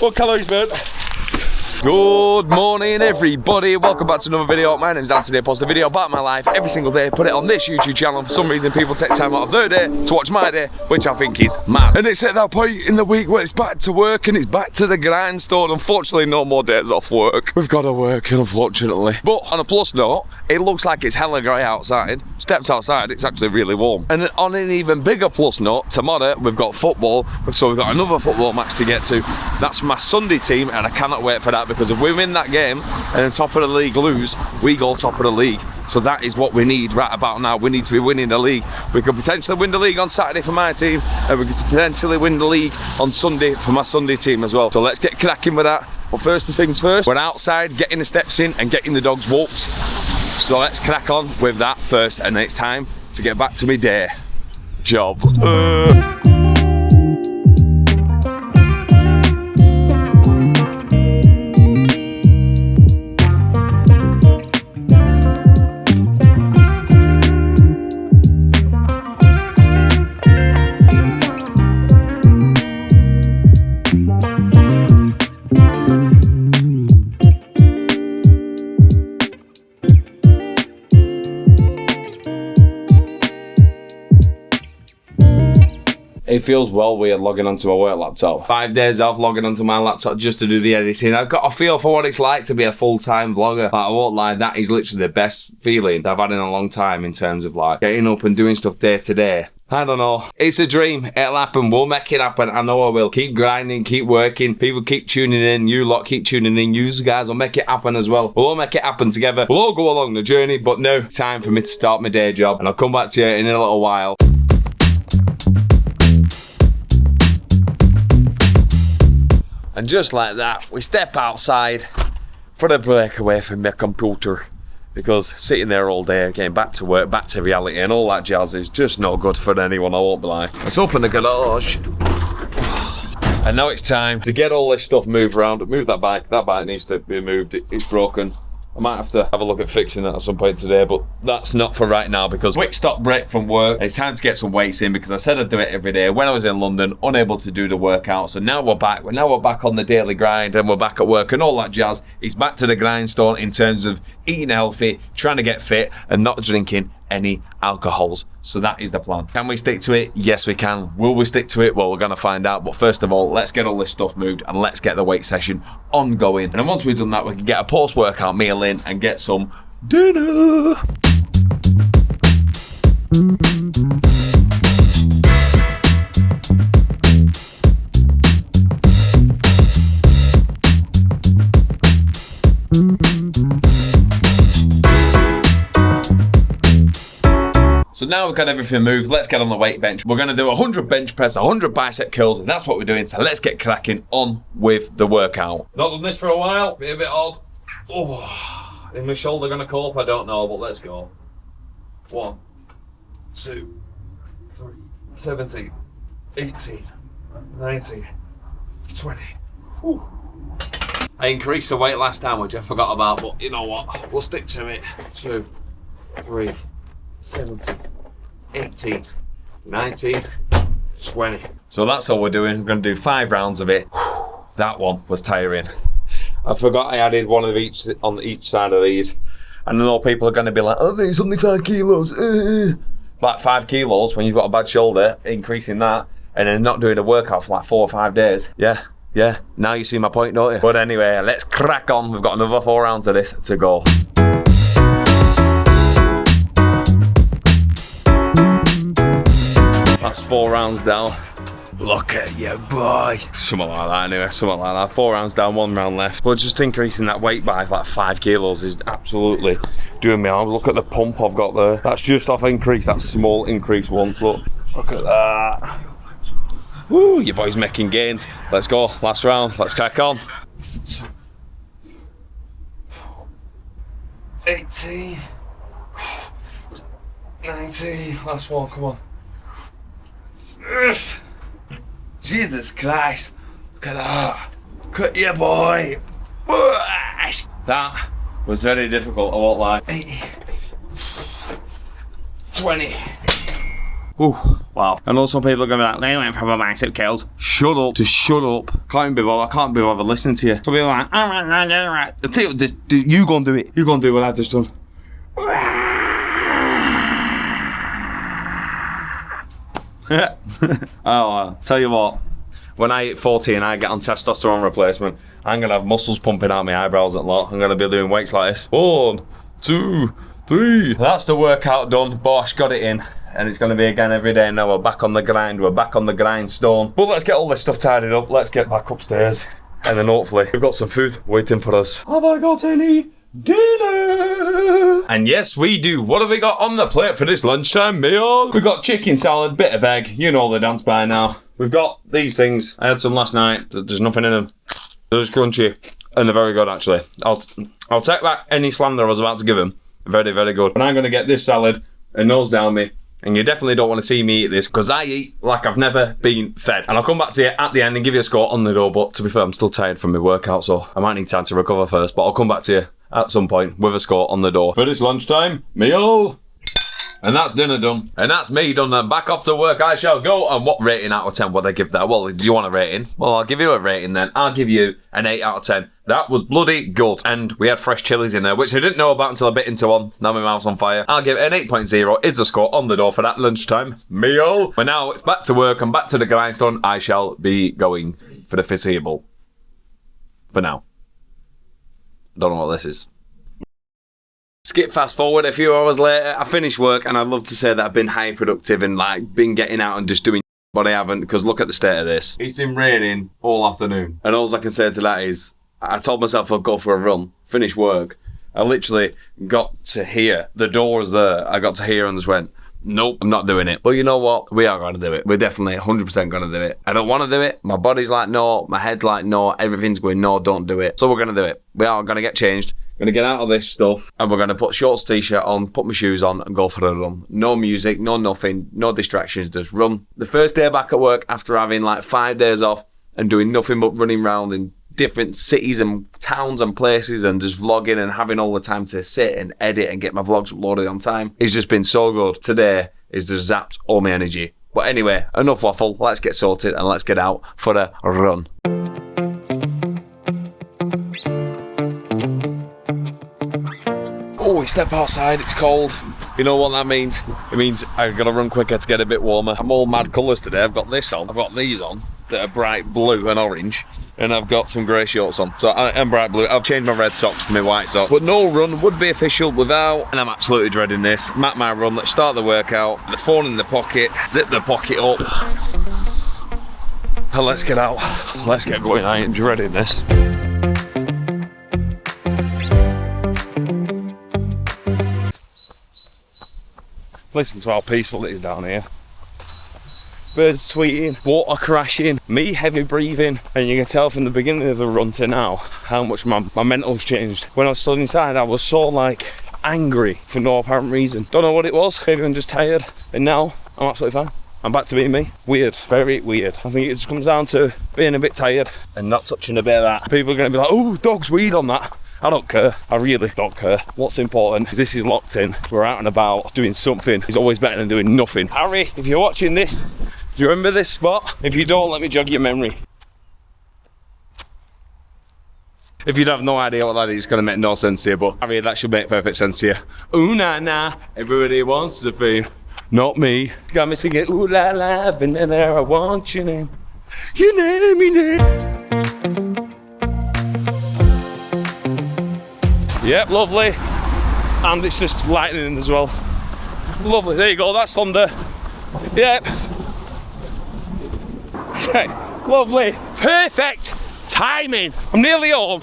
What calories burnt? Good morning everybody, welcome back to another video. My name is Anthony. I post a video about my life every single day, put it on this YouTube channel. For some reason people take time out of their day to watch my day, which I think is mad. And it's at that point in the week where it's back to work and it's back to the grindstone. Unfortunately no more days off work. We've got to work, unfortunately. But on a plus note, it looks like it's hella grey outside. Stepped outside, it's actually really warm. And on an even bigger plus note, tomorrow we've got football, so we've got another football match to get to. That's my Sunday team and I cannot wait for that, because if we win that game and then top of the league lose, we go top of the league. So that is what we need right about now. We need to be winning the league. We could potentially win the league on Saturday for my team, and we could potentially win the league on Sunday for my Sunday team as well. So let's get cracking with that. But first things first, we're outside getting the steps in and getting the dogs walked. So let's crack on with that first, and then it's time to get back to my day job. It feels well weird logging onto my work laptop. 5 days off logging onto my laptop just to do the editing. I've got a feel for what it's like to be a full-time vlogger. Like, I won't lie, that is literally the best feeling I've had in a long time in terms of like getting up and doing stuff day to day. I don't know. It's a dream. It'll happen. We'll make it happen. I know I will. Keep grinding, keep working. People keep tuning in. You lot keep tuning in. You guys will make it happen as well. We'll all make it happen together. We'll all go along the journey, but now time for me to start my day job. And I'll come back to you in a little while. And just like that, we step outside for a break away from my computer, because sitting there all day, getting back to work, back to reality and all that jazz is just not good for anyone, I won't be lying. Let's open the garage. And now it's time to get all this stuff moved around. Move that bike. That bike needs to be moved. It's broken. I might have to have a look at fixing that at some point today, but that's not for right now, because quick stop break from work. It's time to get some weights in, because I said I'd do it every day. When I was in London, unable to do the workout, so now we're back. Now we're back on the daily grind, and we're back at work and all that jazz. It's back to the grindstone in terms of eating healthy, trying to get fit, and not drinking any alcohols. So that is the plan. Can we stick to it? Yes, we can. Will we stick to it? Well, we're gonna find out. But first of all, let's get all this stuff moved and let's get the weight session ongoing. And then once we've done that, we can get a post-workout meal in and get some dinner. So now we've got everything moved, let's get on the weight bench. We're gonna do 100 bench press, 100 bicep curls, and that's what we're doing. So let's get cracking on with the workout. Not done this for a while, be a bit odd. Oh, is my shoulder gonna cope? I don't know, but let's go. 1, 2, 3, 17, 18, 19, 20. Whew. I increased the weight last time, which I forgot about, but you know what? We'll stick to it. 2, 3, 17, 18, 19, 20. So that's all we're doing. We're going to do 5 rounds of it. That one was tiring. I forgot I added one of each on each side of these. And I know people are going to be like, oh, it's only 5 kilos. Like 5 kilos when you've got a bad shoulder, increasing that, and then not doing a workout for like 4 or 5 days. Yeah. Now you see my point, don't you? But anyway, let's crack on. We've got another 4 rounds of this to go. That's 4 rounds down. Look at you, boy. Something like that anyway, something like that. 4 rounds down, 1 round left. But just increasing that weight by like 5 kilos is absolutely doing me harm. Look at the pump I've got there. That's just off increase, that small increase once, look. Look at that. Woo, your boy's making gains. Let's go, last round, let's crack on. 18. 19, last one, come on. Jesus Christ, look at that. Cut your boy. That was very difficult, I won't lie. 20. Ooh. Wow. I know some people are going to be like, they went proper bicep curls. Shut up. Just shut up. I can't be bothered listening to you. Some people are like, alright. I'll tell you what, you go and do it. You go and do what I've just done. I'll tell you what. When I hit 40 and I get on testosterone replacement, I'm going to have muscles pumping out my eyebrows a lot. I'm going to be doing weights like this. 1, 2, 3. That's the workout done. Bosh, got it in. And it's going to be again every day. Now we're back on the grind. We're back on the grindstone. But let's get all this stuff tidied up. Let's get back upstairs. And then hopefully we've got some food waiting for us. Have I got any dinner? And yes, we do. What have we got on the plate for this lunchtime meal? We've got chicken salad, bit of egg. You know the dance by now. We've got these things. I had some last night. There's nothing in them. They're just crunchy. And they're very good, actually. I'll take back any slander I was about to give them. Very, very good. And I'm going to get this salad and nose down me. And you definitely don't want to see me eat this, because I eat like I've never been fed. And I'll come back to you at the end and give you a score on the door. But to be fair, I'm still tired from my workout, so I might need time to recover first. But I'll come back to you at some point with a score on the door for this lunchtime meal. And that's dinner done. And that's me done. And back off to work I shall go. And what rating out of 10 would I give that? Well, do you want a rating? Well, I'll give you a rating then. I'll give you an 8 out of 10. That was bloody good. And we had fresh chilies in there, which I didn't know about until I bit into one. Now my mouth's on fire. I'll give it an 8.0 is the score on the door for that lunchtime meal. But now it's back to work and back to the grindstone. I shall be going for the foreseeable. For now. Don't know what this is. Skip fast forward a few hours later. I finished work and I'd love to say that I've been high productive and like been getting out and just doing, but I haven't, because look at the state of this. It's been raining all afternoon. And all I can say to that is, I told myself I'd go for a run, finish work. I literally got to hear, the doors there, I got to hear and just went, nope, I'm not doing it. But you know what? We are going to do it. We're definitely 100% going to do it. I don't want to do it. My body's like, no. My head's like, no. Everything's going, no, don't do it. So we're going to do it. We are going to get changed. Going to get out of this stuff and we're going to put shorts, t-shirt on, put my shoes on and go for a run. No music, no nothing, no distractions, just run. The first day back at work after having like 5 days off and doing nothing but running around in different cities and towns and places and just vlogging and having all the time to sit and edit and get my vlogs uploaded on time. It's just been so good. Today is just zapped all my energy. But anyway, enough waffle. Let's get sorted and let's get out for a run. Oh, we step outside, it's cold. You know what that means? It means I've got to run quicker to get a bit warmer. I'm all mad colours today. I've got this on, I've got these on that are bright blue and orange, and I've got some grey shorts on. So I'm bright blue. I've changed my red socks to my white socks. But no run would be official without, and I'm absolutely dreading this. Map my run, let's start the workout. The phone in the pocket, zip the pocket up. And let's get out. Let's get going. I ain't dreading this. Listen to how peaceful it is down here. Birds tweeting, water crashing, me heavy breathing, and you can tell from the beginning of the run to now how much my mental's changed. When I was stood inside, I was so like angry for no apparent reason. Don't know what it was, maybe I'm just tired, and now I'm absolutely fine. I'm back to being me. Weird, very weird. I think it just comes down to being a bit tired and not touching a bit of that. People are going to be like, oh, dog's weed on that. I don't care. I really don't care. What's important is this is locked in. We're out and about doing something. It's always better than doing nothing. Harry, if you're watching this, do you remember this spot? If you don't, let me jog your memory. If you'd have no idea what that is, it's going to make no sense to you, but Harry, that should make perfect sense to you. Ooh, nah, nah, everybody wants to feel, not me. Got me singing, ooh, la, la, vanilla, I want your name. Your name, your name. Yep, lovely. And it's just lightning as well. Lovely, there you go, that's thunder. Yep. Okay, lovely. Perfect timing. I'm nearly home.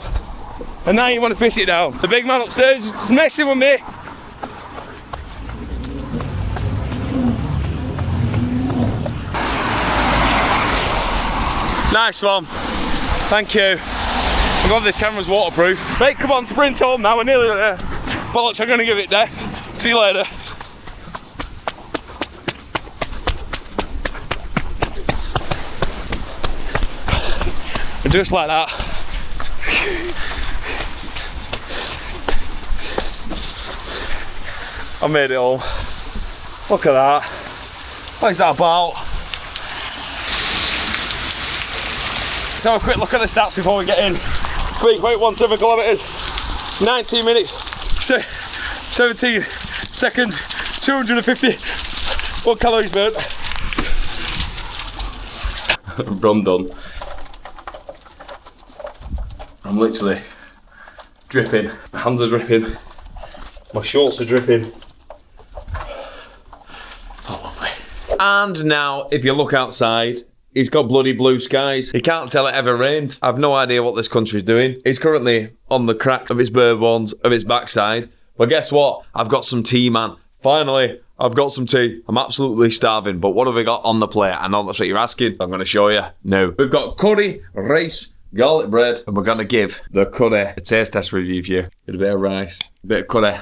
And now you want to piss it down. The big man upstairs is messing with me. Nice one. Thank you. I'm glad this camera's waterproof. Mate, come on, sprint home now, we're nearly there. Bollocks, I'm gonna give it death. See you later. And just like that. I made it home. Look at that. What is that about? Let's have a quick look at the stats before we get in. 3.17 kilometres, 19 minutes, 17 seconds, 250 calories burnt. Run done. I'm literally dripping. My hands are dripping. My shorts are dripping. Oh, lovely. And now, if you look outside, it's got bloody blue skies. You can't tell it ever rained. I've no idea what this country's doing. It's currently on the crack of its bare bones, of its backside. But guess what? I've got some tea, man. Finally, I've got some tea. I'm absolutely starving. But what have we got on the plate? I know that's what you're asking. I'm going to show you now. We've got curry, rice, garlic bread, and we're going to give the curry a taste test review for you. A bit of rice, a bit of curry.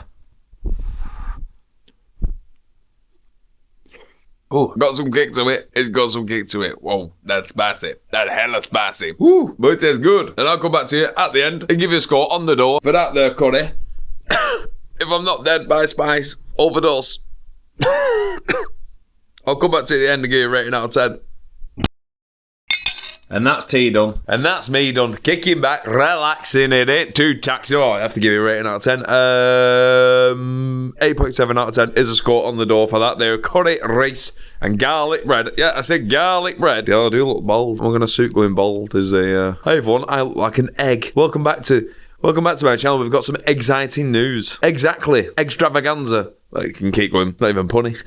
Oh, got some kick to it. It's got some kick to it. Whoa, that's spicy. That's hella spicy. Woo, but it tastes good. And I'll come back to you at the end and give you a score on the door for that there curry. If I'm not dead by spice overdose, I'll come back to you at the end and give you a rating out of 10. And that's tea done. And that's me done. Kicking back, relaxing. It ain't too taxing. Oh, I have to give you a rating out of 10. 8.7 out of 10 is a score on the door for that there. Curry, rice, and garlic bread. Yeah, I said garlic bread. Yeah, I do look bold. I'm going to suit going bold as a... Hey everyone, I look like an egg. Welcome back to my channel. We've got some exciting news. Exactly. Extravaganza. Like, you can keep going. Not even punny.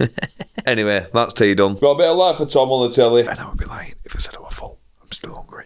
Anyway, that's tea done. Got a bit of life for Tom on the telly. And I would be lying if I said I were full. I'm still hungry.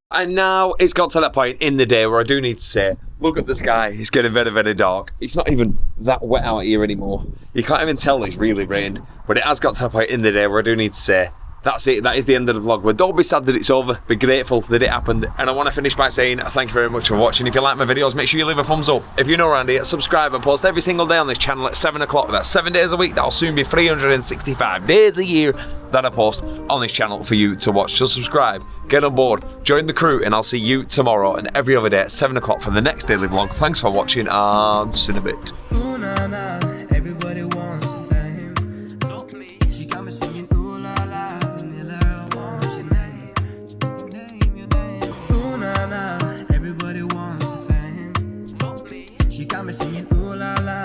And now it's got to that point in the day where I do need to say, look at the sky. It's getting very, very dark. It's not even that wet out here anymore. You can't even tell it's really rained. But it has got to that point in the day where I do need to say, that's it. That is the end of the vlog. But don't be sad that it's over. Be grateful that it happened. And I want to finish by saying thank you very much for watching. If you like my videos, make sure you leave a thumbs up. If you're new around here, subscribe. I post every single day on this channel at 7 o'clock. That's 7 days a week. That'll soon be 365 days a year that I post on this channel for you to watch. So subscribe, get on board, join the crew, and I'll see you tomorrow and every other day at 7 o'clock for the next daily vlog. Thanks for watching and see you in a bit. Ooh, nah, nah, everybody wants the fame. She got me singing, ooh, la, la, vanilla, I want your name. Name your name. Ooh, nah, nah, everybody wants the fame. She got me singing, ooh, la, la.